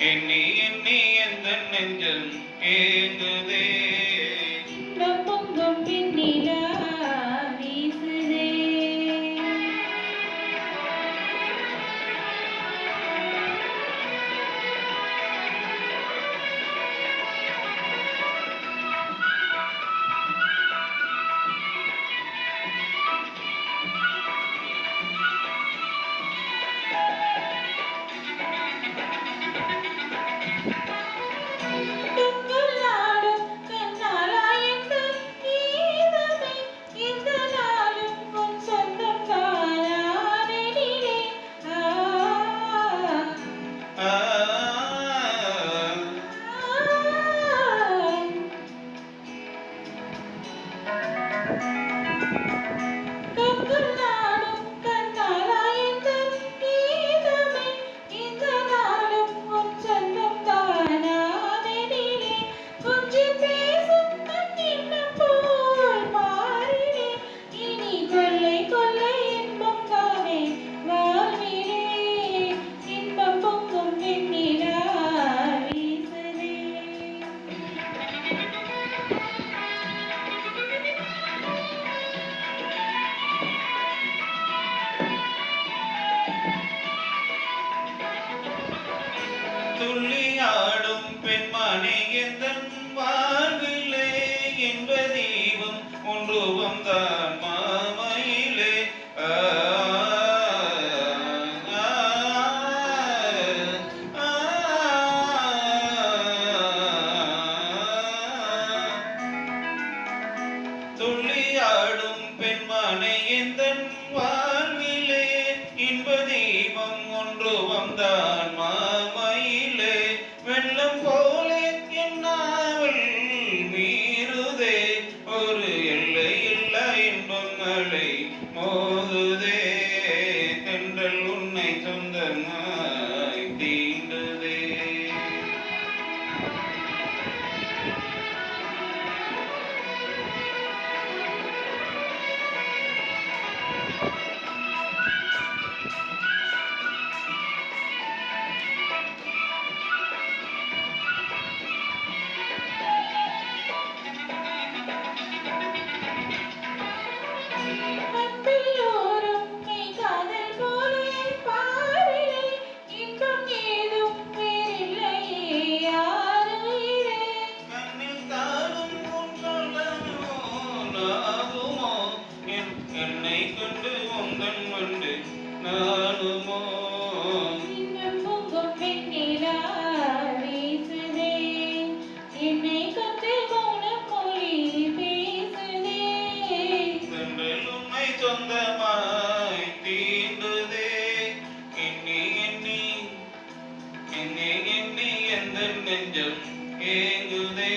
எண்ணி எண்ணி எந்த நெஞ்சம் ஏங்குதே. இன்பம் பொங்கும் பின்னிலா வீசுதே. துள்ளியாடும் பெண்மணி எந்தன் வாழ்விலே இன்ப தீபம் ஒன்று வந்தான் மாமையிலே. துள்ளியாடும் பெண்மணி எந்தன் வாழ்விலே இன்ப தீபம் ஒன்று வந்தான் மாமையிலே. வெள்ளம் போலே என் நாவல் மீறுதே, ஒரு எல்லை இல்லா இன்பங்களை மோதுதே. தென்றல் உன்னை சொந்தமாய் தீண்டுதே. என்னை கண்டு உந்தன் வண்டு நானுமோ. இன்பம் பொங்கும் வெண்ணிலா வீசுதே. என்னை கண்டு மௌனம் மொழி பேசுதே. தென்றல் உன்னை சொந்தமாய் தீண்டுதே. எண்ணி எண்ணி எண்ணி எண்ணி எந்த நெஞ்சம் ஏங்குதே.